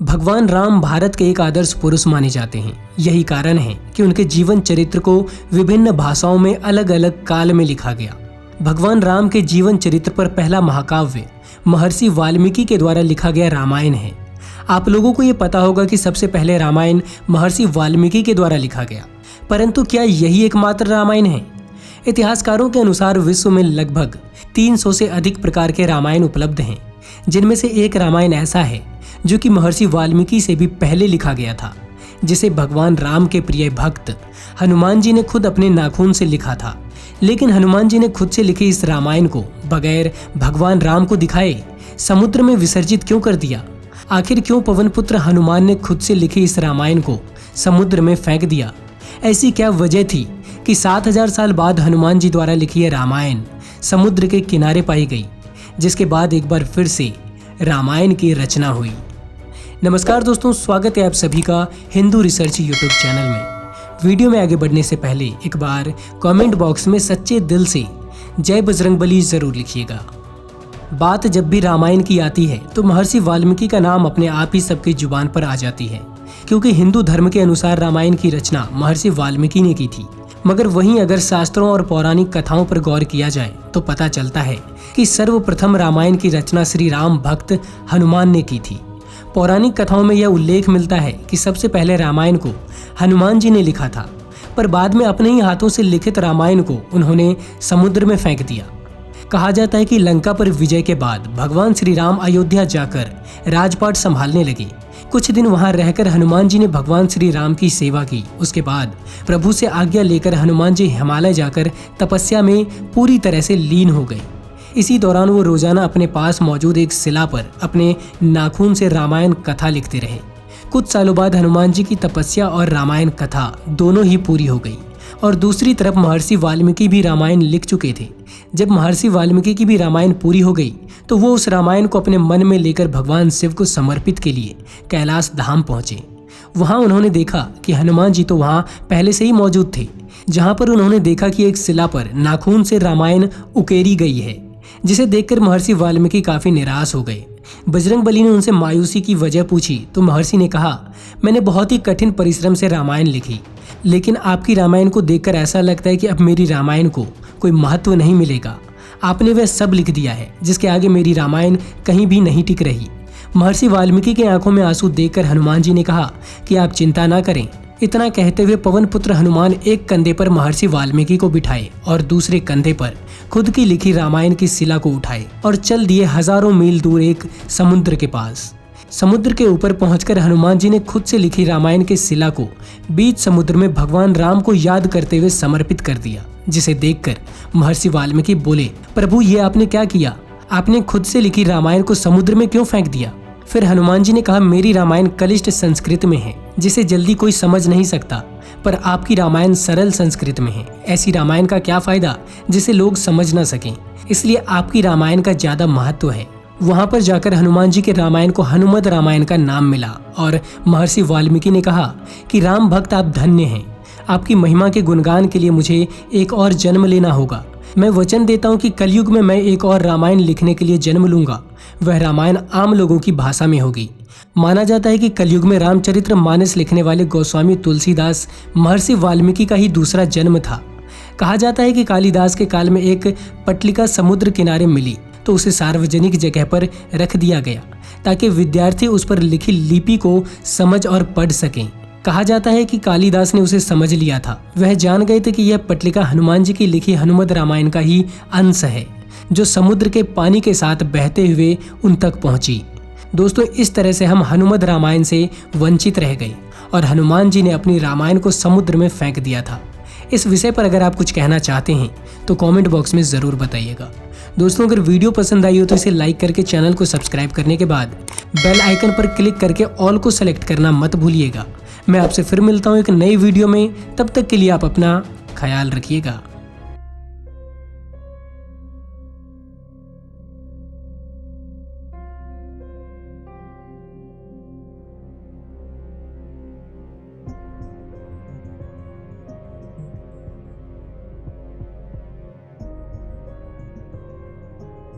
भगवान राम भारत के एक आदर्श पुरुष माने जाते हैं। यही कारण है कि उनके जीवन चरित्र को विभिन्न भाषाओं में अलग अलग काल में लिखा गया। भगवान राम के जीवन चरित्र पर पहला महाकाव्य महर्षि वाल्मीकि के द्वारा लिखा गया रामायण है। आप लोगों को ये पता होगा कि सबसे पहले रामायण महर्षि वाल्मीकि के द्वारा लिखा गया, परंतु क्या यही एकमात्र रामायण है? इतिहासकारों के अनुसार विश्व में लगभग 300 से अधिक प्रकार के रामायण उपलब्ध हैं, जिनमें से एक रामायण ऐसा है जो कि महर्षि वाल्मीकि से भी पहले लिखा गया था, जिसे भगवान राम के प्रिय भक्त हनुमान जी ने खुद अपने नाखून से लिखा था। लेकिन हनुमान जी ने खुद से लिखे इस रामायण को बगैर भगवान राम को दिखाए समुद्र में विसर्जित क्यों कर दिया? आखिर क्यों पवन पुत्र हनुमान ने खुद से लिखे इस रामायण को समुद्र में फेंक दिया? ऐसी क्या वजह थी कि 7000 साल बाद हनुमान जी द्वारा लिखी यह रामायण समुद्र के किनारे पाई गई, जिसके बाद एक बार फिर से रामायण की रचना हुई? नमस्कार दोस्तों, स्वागत है आप सभी का हिंदू रिसर्च यूट्यूब चैनल में। वीडियो में आगे बढ़ने से पहले एक बार कमेंट बॉक्स में सच्चे दिल से जय बजरंगबली जरूर लिखिएगा। बात जब भी रामायण की आती है तो महर्षि वाल्मीकि का नाम अपने आप ही सबकी जुबान पर आ जाती है, क्योंकि हिंदू धर्म के अनुसार रामायण की रचना महर्षि वाल्मीकि ने की थी। मगर वहीं अगर शास्त्रों और पौराणिक कथाओं पर गौर किया जाए तो पता चलता है कि सर्वप्रथम रामायण की रचना श्री राम भक्त हनुमान ने की थी। पौराणिक कथाओं में यह उल्लेख मिलता है कि सबसे पहले रामायण को हनुमान जी ने लिखा था, पर बाद में अपने ही हाथों से लिखित रामायण को उन्होंने समुद्र में फेंक दिया। कहा जाता है कि लंका पर विजय के बाद भगवान श्री राम अयोध्या जाकर राजपाट संभालने लगे। कुछ दिन वहां रहकर हनुमान जी ने भगवान श्री राम की सेवा की। उसके बाद प्रभु से आज्ञा लेकर हनुमान जी हिमालय जाकर तपस्या में पूरी तरह से लीन हो गए। इसी दौरान वो रोजाना अपने पास मौजूद एक शिला पर अपने नाखून से रामायण कथा लिखते रहे। कुछ सालों बाद हनुमान जी की तपस्या और रामायण कथा दोनों ही पूरी हो गई और दूसरी तरफ महर्षि वाल्मीकि भी रामायण लिख चुके थे। जब महर्षि वाल्मीकि की भी रामायण पूरी हो गई तो वो उस रामायण को अपने मन में लेकर भगवान शिव को समर्पित के लिए कैलाश धाम पहुंचे। वहां उन्होंने देखा कि हनुमान जी तो वहां पहले से ही मौजूद थे, जहां पर उन्होंने देखा कि एक शिला पर नाखून से रामायण उकेरी गई है, जिसे देखकर महर्षि वाल्मीकि काफी निराश हो गए। बजरंगबली ने उनसे मायूसी की वजह पूछी तो महर्षि ने कहा, मैंने बहुत ही कठिन परिश्रम से रामायण लिखी, लेकिन आपकी रामायण को देखकर ऐसा लगता है कि अब मेरी रामायण को कोई महत्व नहीं मिलेगा। आपने वह सब लिख दिया है जिसके आगे मेरी रामायण कहीं भी नहीं टिक रही। महर्षि वाल्मीकि की आंखों में आंसू देखकर हनुमान जी ने कहा कि आप चिंता ना करें। इतना कहते हुए पवन पुत्र हनुमान एक कंधे पर महर्षि वाल्मीकि को बिठाए और दूसरे कंधे पर खुद की लिखी रामायण की शिला को उठाए और चल दिए हजारों मील दूर एक समुद्र के पास। समुद्र के ऊपर पहुंचकर हनुमान जी ने खुद से लिखी रामायण की शिला को बीच समुद्र में भगवान राम को याद करते हुए समर्पित कर दिया, जिसे देखकर महर्षि वाल्मीकि बोले, प्रभु ये आपने क्या किया? आपने खुद से लिखी रामायण को समुद्र में क्यों फेंक दिया? फिर हनुमान जी ने कहा, मेरी रामायण कलिष्ट संस्कृत में है, जिसे जल्दी कोई समझ नहीं सकता, पर आपकी रामायण सरल संस्कृत में है। ऐसी रामायण का क्या फायदा जिसे लोग समझ ना सकें, इसलिए आपकी रामायण का ज्यादा महत्व है। वहां पर जाकर हनुमान जी के रामायण को हनुमत रामायण का नाम मिला और महर्षि वाल्मीकि ने कहा कि राम भक्त आप धन्य हैं। आपकी महिमा के गुणगान के लिए मुझे एक और जन्म लेना होगा। मैं वचन देता हूँ कि कलयुग में मैं एक और रामायण लिखने के लिए जन्म लूंगा। वह रामायण आम लोगों की भाषा में होगी। माना जाता है कि कलयुग में रामचरित्र मानस लिखने वाले गोस्वामी तुलसीदास महर्षि वाल्मीकि का ही दूसरा जन्म था। कहा जाता है कि कालिदास के काल में एक पट्टिका समुद्र किनारे मिली तो उसे सार्वजनिक जगह पर रख दिया गया ताकि विद्यार्थी उस पर लिखी लिपि को समझ और पढ़ सकें। कहा जाता है कि कालिदास ने उसे समझ लिया था। वह जान गए थे कि यह पट्टिका हनुमान जी की लिखी हनुमत रामायण का ही अंश है, जो समुद्र के पानी के साथ बहते हुए उन तक पहुंची। दोस्तों, इस तरह से हम हनुमत रामायण से वंचित रह गए और हनुमान जी ने अपनी रामायण को समुद्र में फेंक दिया था। इस विषय पर अगर आप कुछ कहना चाहते हैं तो कमेंट बॉक्स में जरूर बताइएगा। दोस्तों, अगर वीडियो पसंद आई हो तो इसे लाइक करके चैनल को सब्सक्राइब करने के बाद बेल आइकन पर क्लिक करके ऑल को सेलेक्ट करना मत भूलिएगा। मैं आपसे फिर मिलता हूँ एक नई वीडियो में। तब तक के लिए आप अपना ख्याल रखिएगा।